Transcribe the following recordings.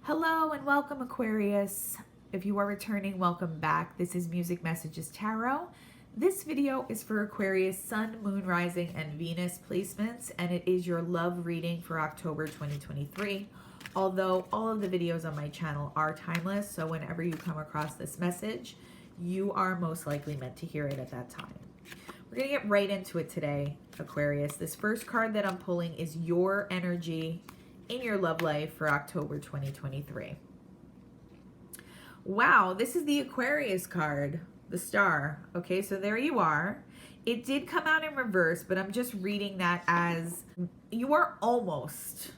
Hello and welcome, Aquarius. If you are returning, welcome back. This is Music Messages Tarot. This video is for Aquarius Sun, Moon, Rising, and Venus placements, and it is your love reading for October 2023. Although all of the videos on my channel are timeless, so whenever you come across this message, you are most likely meant to hear it at that time. We're going to get right into it today, Aquarius. This first card that I'm pulling is your energy in your love life for October 2023. Wow, this is the Aquarius card, the star. Okay, so there you are. It did come out in reverse, but I'm just reading that as you are almost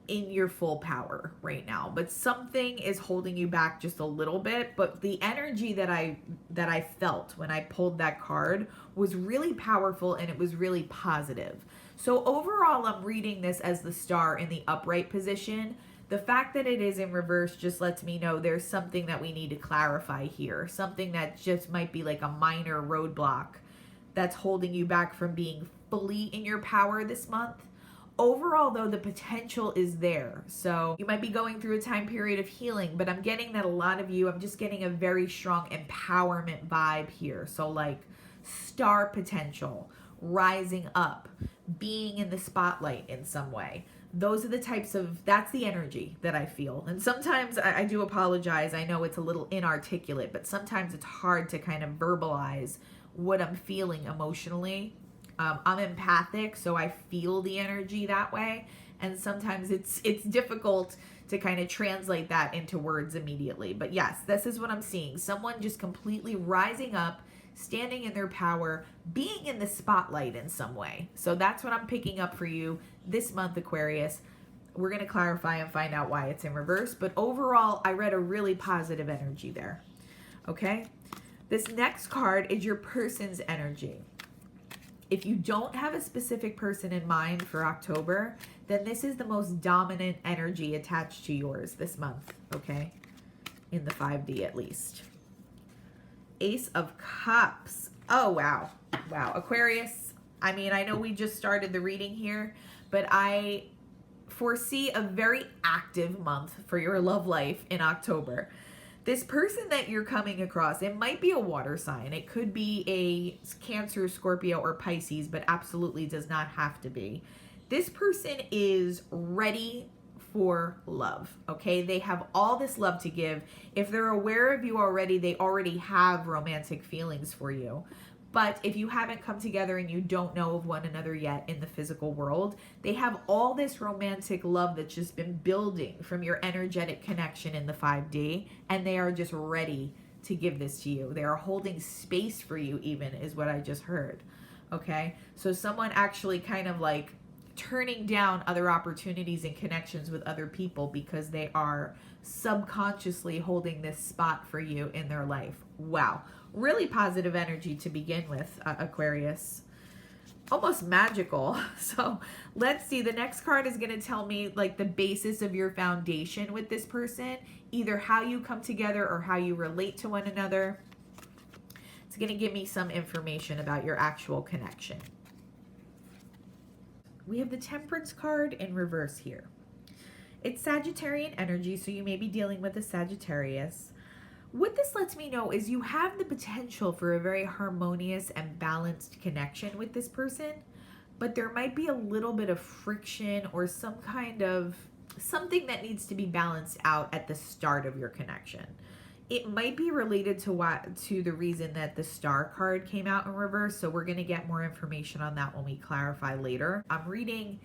in your full power right now, but something is holding you back just a little bit. But the energy that I felt when I pulled that card was really powerful, and it was really positive. So overall, I'm reading this as the star in the upright position. The fact that it is in reverse just lets me know there's something that we need to clarify here, something that just might be like a minor roadblock that's holding you back from being fully in your power this month. Overall, though, the potential is there. So you might be going through a time period of healing, but I'm getting that a lot of you, I'm just getting a very strong empowerment vibe here. So like star potential, rising up, being in the spotlight in some way. Those are the types of, that's the energy that I feel. And sometimes I do apologize. I know it's a little inarticulate, but sometimes it's hard to kind of verbalize what I'm feeling emotionally. I'm empathic, so I feel the energy that way. And sometimes it's difficult to kind of translate that into words immediately. But yes, this is what I'm seeing. Someone just completely rising up, standing in their power, being in the spotlight in some way. So that's what I'm picking up for you this month, Aquarius. We're going to clarify and find out why it's in reverse. But overall, I read a really positive energy there. Okay? This next card is your person's energy. If you don't have a specific person in mind for October, then this is the most dominant energy attached to yours this month, okay? In the 5D at least. Ace of Cups. Oh, wow. Wow. Aquarius, I mean, I know we just started the reading here, but I foresee a very active month for your love life in October. This person that you're coming across, it might be a water sign. It could be a Cancer, Scorpio, or Pisces, but absolutely does not have to be. This person is ready for love, okay? They have all this love to give. If they're aware of you already, they already have romantic feelings for you. But if you haven't come together and you don't know of one another yet in the physical world, they have all this romantic love that's just been building from your energetic connection in the 5D, and they are just ready to give this to you. They are holding space for you even, is what I just heard, okay? So someone actually kind of like turning down other opportunities and connections with other people because they are subconsciously holding this spot for you in their life. Wow. Really positive energy to begin with, Aquarius. Almost magical. So let's see. The next card is going to tell me like the basis of your foundation with this person, either how you come together or how you relate to one another. It's going to give me some information about your actual connection. We have the Temperance card in reverse here. It's Sagittarian energy, so you may be dealing with a Sagittarius. What this lets me know is you have the potential for a very harmonious and balanced connection with this person, but there might be a little bit of friction or some kind of something that needs to be balanced out at the start of your connection. It might be related to the reason that the Star card came out in reverse, so we're going to get more information on that when we clarify later. I'm reading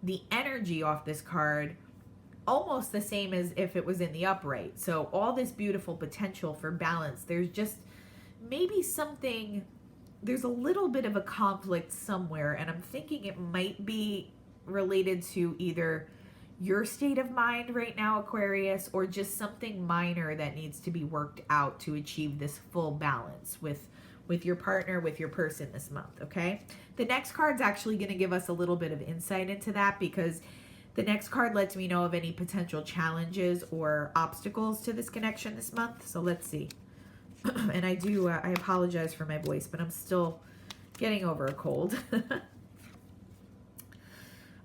the energy off this card almost the same as if it was in the upright. So all this beautiful potential for balance, there's just maybe something, there's a little bit of a conflict somewhere, and I'm thinking it might be related to either your state of mind right now, Aquarius, or just something minor that needs to be worked out to achieve this full balance with your partner, with your person this month, okay? The next card's actually going to give us a little bit of insight into that, because the next card lets me know of any potential challenges or obstacles to this connection this month. So let's see. And I apologize for my voice, but I'm still getting over a cold.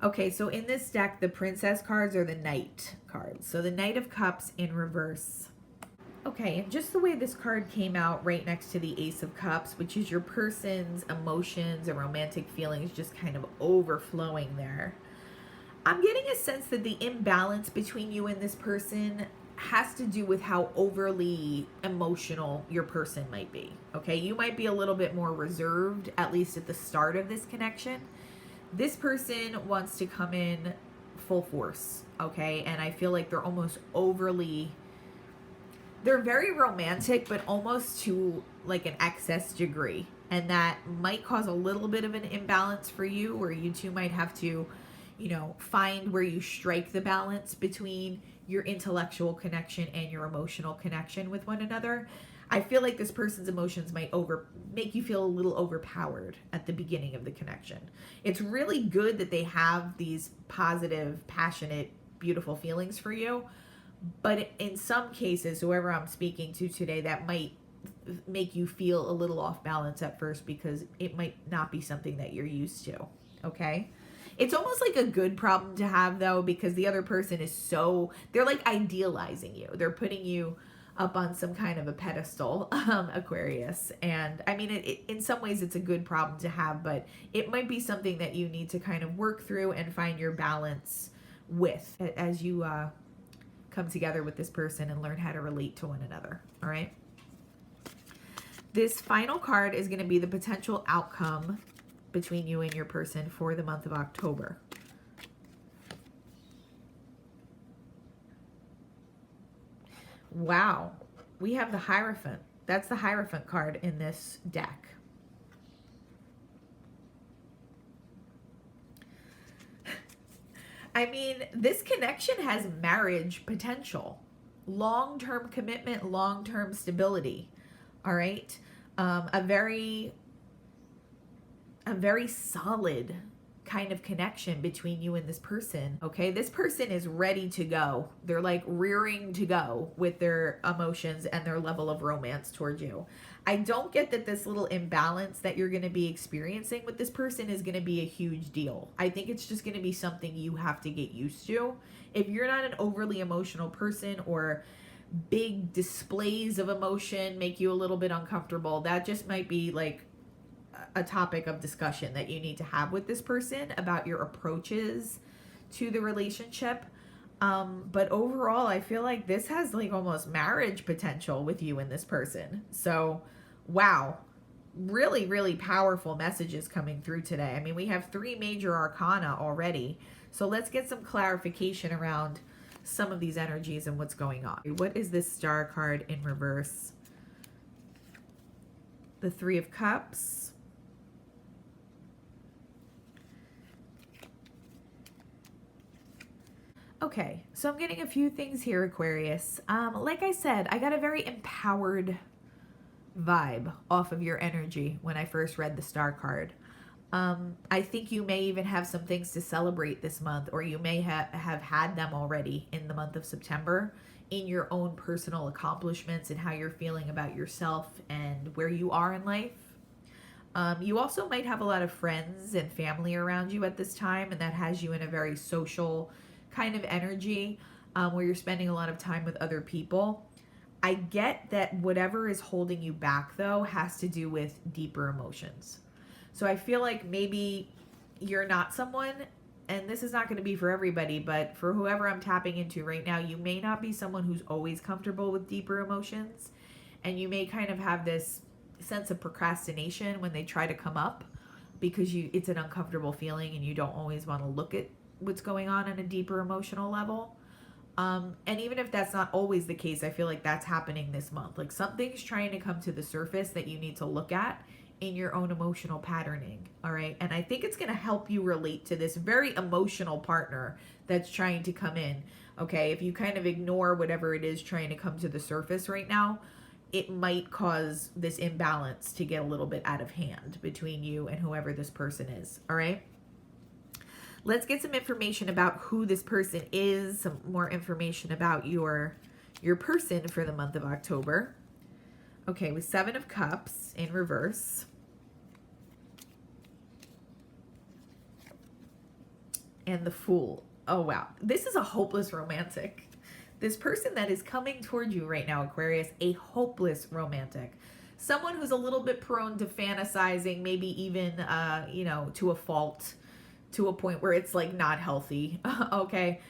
Okay, so in this deck, the Princess cards are the Knight cards. So the Knight of Cups in reverse. Okay, and just the way this card came out right next to the Ace of Cups, which is your person's emotions and romantic feelings just kind of overflowing there. I'm getting a sense that the imbalance between you and this person has to do with how overly emotional your person might be. Okay, you might be a little bit more reserved, at least at the start of this connection. This person wants to come in full force, okay? And I feel like they're almost overly, they're very romantic, but almost to like an excess degree. And that might cause a little bit of an imbalance for you, where you two might have to, you know, find where you strike the balance between your intellectual connection and your emotional connection with one another. I feel like this person's emotions might make you feel a little overpowered at the beginning of the connection. It's really good that they have these positive, passionate, beautiful feelings for you, but in some cases, whoever I'm speaking to today, that might make you feel a little off balance at first because it might not be something that you're used to, okay? It's almost like a good problem to have, though, because the other person is so, they're like idealizing you. They're putting you up on some kind of a pedestal, Aquarius. And I mean, in some ways it's a good problem to have, but it might be something that you need to kind of work through and find your balance with as you come together with this person and learn how to relate to one another, all right? This final card is going to be the potential outcome between you and your person for the month of October. Wow, we have the Hierophant. That's the Hierophant card in this deck. I mean, this connection has marriage potential, long-term commitment, long-term stability, all right? A very solid kind of connection between you and this person, okay? This person is ready to go. They're like rearing to go with their emotions and their level of romance towards you. I don't get that this little imbalance that you're going to be experiencing with this person is going to be a huge deal. I think it's just going to be something you have to get used to. If you're not an overly emotional person, or big displays of emotion make you a little bit uncomfortable, that just might be like a topic of discussion that you need to have with this person about your approaches to the relationship. But overall, I feel like this has like almost marriage potential with you and this person. So, wow, really, really powerful messages coming through today. I mean, we have 3 major arcana already. So let's get some clarification around some of these energies and what's going on. What is this Star card in reverse? The 3 of Cups. Okay, so I'm getting a few things here, Aquarius. Like I said, I got a very empowered vibe off of your energy when I first read the Star card. I think you may even have some things to celebrate this month, or you may have had them already in the month of September in your own personal accomplishments and how you're feeling about yourself and where you are in life. You also might have a lot of friends and family around you at this time, and that has you in a very social kind of energy where you're spending a lot of time with other people. I get that whatever is holding you back, though, has to do with deeper emotions. So I feel like maybe you're not someone, and this is not going to be for everybody, but for whoever I'm tapping into right now, you may not be someone who's always comfortable with deeper emotions, and you may kind of have this sense of procrastination when they try to come up, because it's an uncomfortable feeling and you don't always want to look at what's going on a deeper emotional level. And even if that's not always the case, I feel like that's happening this month. Like something's trying to come to the surface that you need to look at in your own emotional patterning, all right? And I think it's going to help you relate to this very emotional partner that's trying to come in, okay? If you kind of ignore whatever it is trying to come to the surface right now, it might cause this imbalance to get a little bit out of hand between you and whoever this person is, all right? Let's get some information about who this person is, some more information about your person for the month of October. Okay, with 7 of Cups in reverse. and the Fool. Oh, wow. This is a hopeless romantic. This person that is coming toward you right now, Aquarius, a hopeless romantic. Someone who's a little bit prone to fantasizing, maybe even, to a fault, to a point where it's like not healthy. Okay.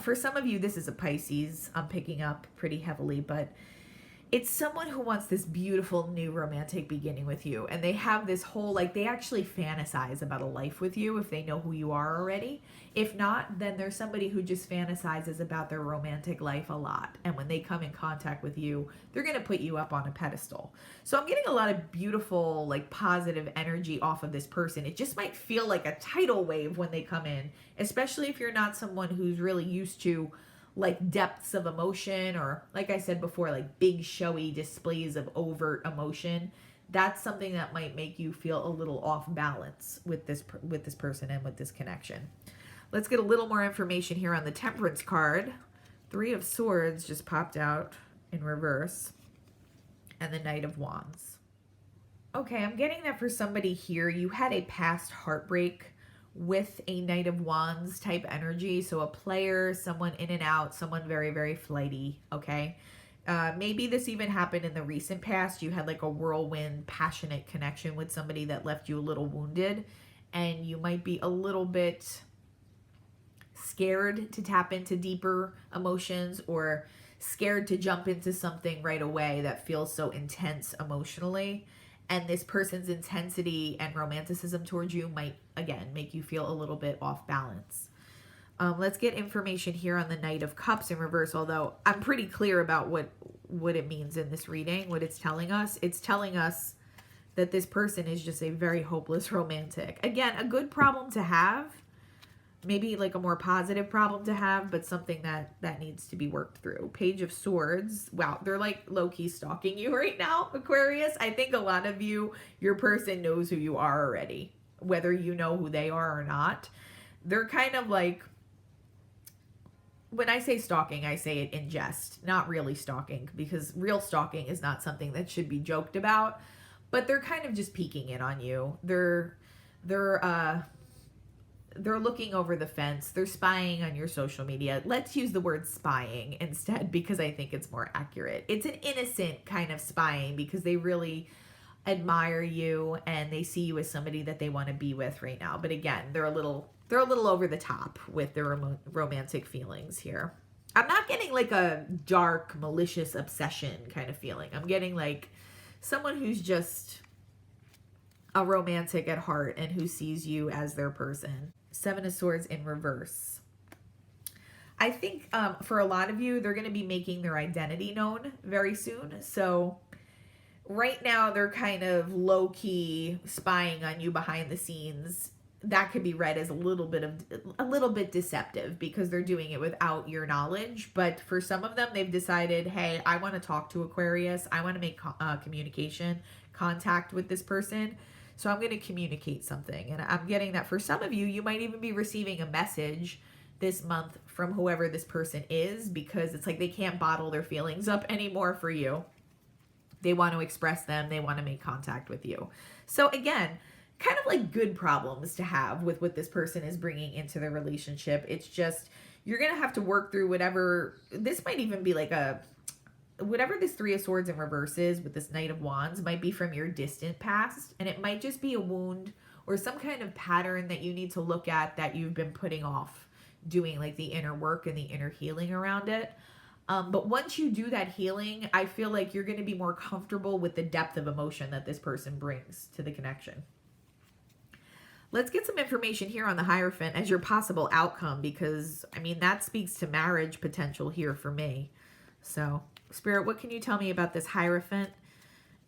For some of you, this is a Pisces. I'm picking up pretty heavily, but it's someone who wants this beautiful new romantic beginning with you. And they have this whole, like, they actually fantasize about a life with you if they know who you are already. If not, then there's somebody who just fantasizes about their romantic life a lot. And when they come in contact with you, they're going to put you up on a pedestal. So I'm getting a lot of beautiful, like, positive energy off of this person. It just might feel like a tidal wave when they come in, especially if you're not someone who's really used to like depths of emotion, or like I said before, like big showy displays of overt emotion. That's something that might make you feel a little off balance with this person and with this connection. Let's get a little more information here on the Temperance card. 3 of Swords just popped out in reverse, and the Knight of Wands. Okay, I'm getting that for somebody here, you had a past heartbreak with a Knight of Wands type energy. So a player, someone in and out, someone very, very flighty, okay? Maybe this even happened in the recent past. You had like a whirlwind, passionate connection with somebody that left you a little wounded, and you might be a little bit scared to tap into deeper emotions, or scared to jump into something right away that feels so intense emotionally. And this person's intensity and romanticism towards you might, again, make you feel a little bit off balance. Let's get information here on the Knight of Cups in reverse, although I'm pretty clear about what it means in this reading, what it's telling us. It's telling us that this person is just a very hopeless romantic. Again, a good problem to have. Maybe like a more positive problem to have, but something that needs to be worked through. Page of Swords. Wow, they're like low-key stalking you right now, Aquarius. I think a lot of you, your person knows who you are already, whether you know who they are or not. They're kind of like, when I say stalking, I say it in jest, not really stalking, because real stalking is not something that should be joked about, but they're kind of just peeking in on you. They're looking over the fence. They're spying on your social media. Let's use the word spying instead, because I think it's more accurate. It's an innocent kind of spying because they really admire you and they see you as somebody that they want to be with right now. But again, they're a little over the top with their romantic feelings here. I'm not getting like a dark, malicious obsession kind of feeling. I'm getting like someone who's just a romantic at heart and who sees you as their person. 7 of Swords in reverse. I think for a lot of you, they're going to be making their identity known very soon. So right now, they're kind of low-key spying on you behind the scenes. That could be read as a little bit deceptive because they're doing it without your knowledge. But for some of them, they've decided, hey, I want to talk to Aquarius. I want to make communication, contact with this person. So I'm going to communicate something. And I'm getting that for some of you, you might even be receiving a message this month from whoever this person is, because it's like they can't bottle their feelings up anymore for you. They want to express them. They want to make contact with you. So again, kind of like good problems to have with what this person is bringing into the relationship. It's just, you're going to have to work through whatever, this might even be like whatever this 3 of Swords in reverse is with this Knight of Wands might be from your distant past. And it might just be a wound or some kind of pattern that you need to look at that you've been putting off doing, like the inner work and the inner healing around it. But once you do that healing, I feel like you're going to be more comfortable with the depth of emotion that this person brings to the connection. Let's get some information here on the Hierophant as your possible outcome, because, I mean, that speaks to marriage potential here for me. So, Spirit, what can you tell me about this Hierophant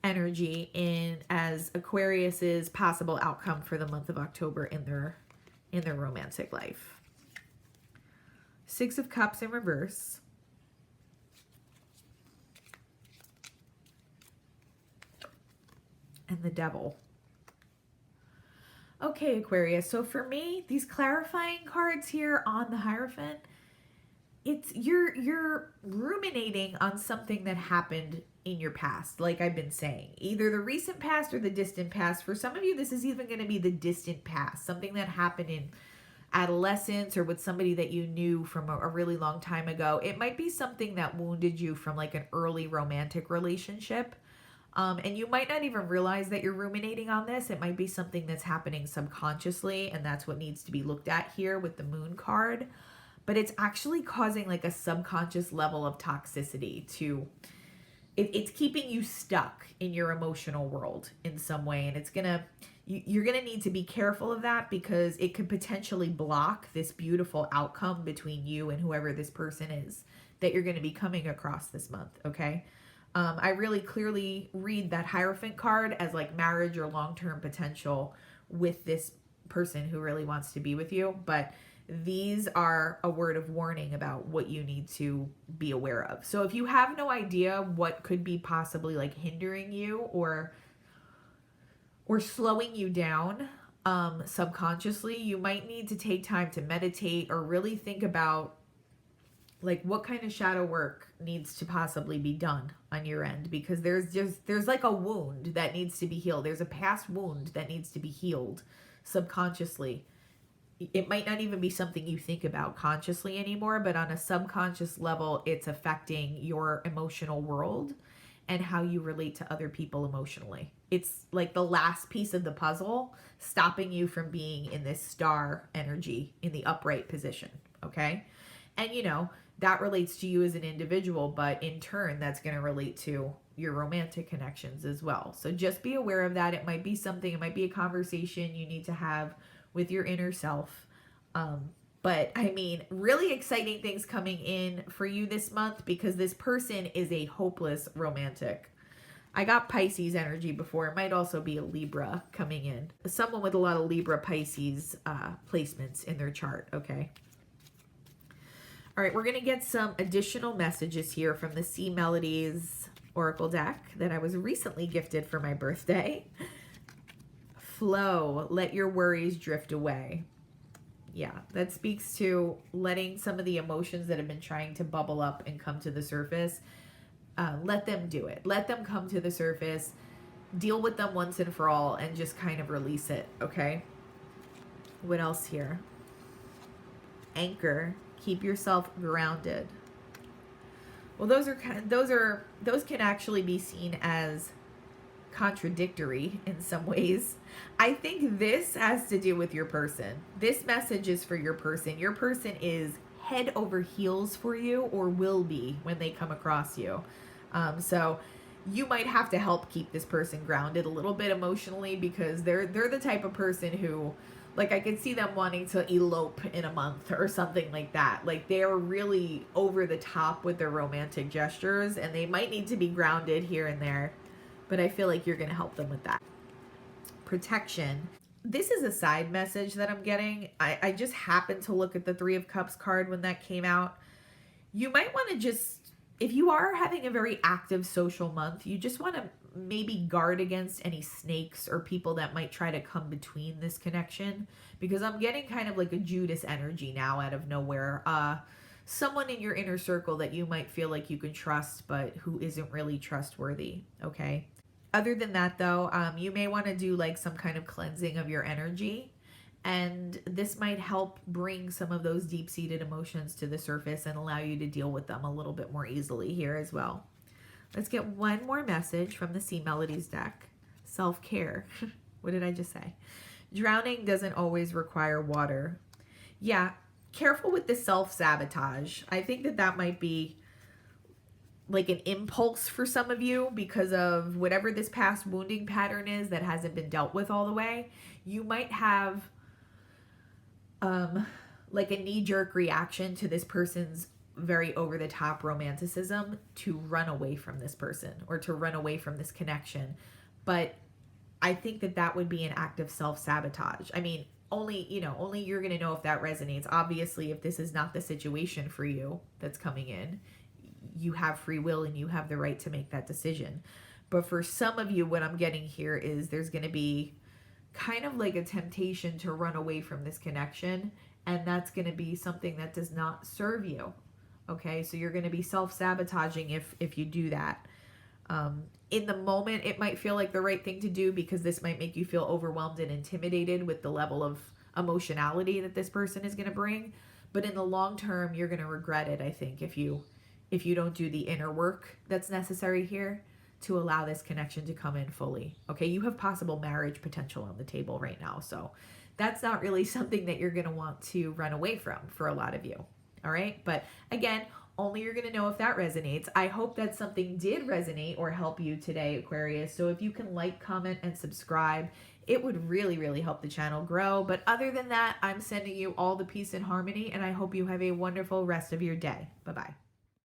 energy as Aquarius's possible outcome for the month of October in their romantic life? 6 of Cups in reverse. And the Devil. Okay, Aquarius, so for me, these clarifying cards here on the Hierophant, it's you're ruminating on something that happened in your past, like I've been saying. Either the recent past or the distant past. For some of you, this is even going to be the distant past, something that happened in adolescence or with somebody that you knew from a really long time ago. It might be something that wounded you from like an early romantic relationship. And you might not even realize that you're ruminating on this. It might be something that's happening subconsciously, and that's what needs to be looked at here with the moon card. But it's actually causing like a subconscious level of toxicity to it's keeping you stuck in your emotional world in some way, and you're gonna need to be careful of that because it could potentially block this beautiful outcome between you and whoever this person is that you're going to be coming across this month. Okay. I really clearly read that Hierophant card as like marriage or long-term potential with this person who really wants to be with you. But these are a word of warning about what you need to be aware of. So if you have no idea what could be possibly like hindering you or slowing you down subconsciously, you might need to take time to meditate or really think about like what kind of shadow work needs to possibly be done on your end, because there's like a wound that needs to be healed. There's a past wound that needs to be healed subconsciously. It might not even be something you think about consciously anymore, but on a subconscious level, it's affecting your emotional world and how you relate to other people emotionally. It's like the last piece of the puzzle stopping you from being in this star energy in the upright position. Okay. And that relates to you as an individual, but in turn, that's going to relate to your romantic connections as well. So just be aware of that. It might be something, it might be a conversation you need to have with your inner self. But I mean, really exciting things coming in for you this month because this person is a hopeless romantic. I got Pisces energy before. It might also be a Libra coming in. Someone with a lot of Libra Pisces placements in their chart, okay? All right, we're going to get some additional messages here from the Sea Melodies Oracle deck that I was recently gifted for my birthday. Flow, let your worries drift away. Yeah, that speaks to letting some of the emotions that have been trying to bubble up and come to the surface. Let them do it. Let them come to the surface. Deal with them once and for all and just kind of release it, okay? What else here? Anchor. Keep yourself grounded. Well, those can actually be seen as contradictory in some ways. I think this has to do with your person. This message is for your person. Your person is head over heels for you or will be when they come across you. So you might have to help keep this person grounded a little bit emotionally because they're the type of person who, like, I could see them wanting to elope in a month or something like that. Like, they're really over the top with their romantic gestures and they might need to be grounded here and there. But I feel like you're going to help them with that. Protection. This is a side message that I'm getting. I just happened to look at the Three of Cups card when that came out. You might want to just, if you are having a very active social month, you just want to maybe guard against any snakes or people that might try to come between this connection, because I'm getting kind of like a Judas energy now out of nowhere. Someone in your inner circle that you might feel like you can trust, but who isn't really trustworthy. Okay. Other than that, though, you may want to do like some kind of cleansing of your energy. And this might help bring some of those deep-seated emotions to the surface and allow you to deal with them a little bit more easily here as well. Let's get one more message from the Sea Melodies deck. Self-care. What did I just say? Drowning doesn't always require water. Yeah, careful with the self-sabotage. I think that might be like an impulse for some of you because of whatever this past wounding pattern is that hasn't been dealt with all the way. You might have like a knee-jerk reaction to this person's very over-the-top romanticism to run away from this person or to run away from this connection. But I think that would be an act of self-sabotage. I mean, only you're going to know if that resonates. Obviously, if this is not the situation for you that's coming in, you have free will and you have the right to make that decision. But for some of you, what I'm getting here is there's going to be kind of like a temptation to run away from this connection, and that's going to be something that does not serve you. Okay, so you're going to be self-sabotaging if you do that. In the moment, it might feel like the right thing to do because this might make you feel overwhelmed and intimidated with the level of emotionality that this person is going to bring. But in the long term, you're going to regret it, I think, if you don't do the inner work that's necessary here to allow this connection to come in fully. Okay, you have possible marriage potential on the table right now. So that's not really something that you're going to want to run away from for a lot of you. All right, but again, only you're going to know if that resonates. I hope that something did resonate or help you today, Aquarius. So if you can like, comment, and subscribe, it would really, really help the channel grow. But other than that, I'm sending you all the peace and harmony, and I hope you have a wonderful rest of your day. Bye-bye.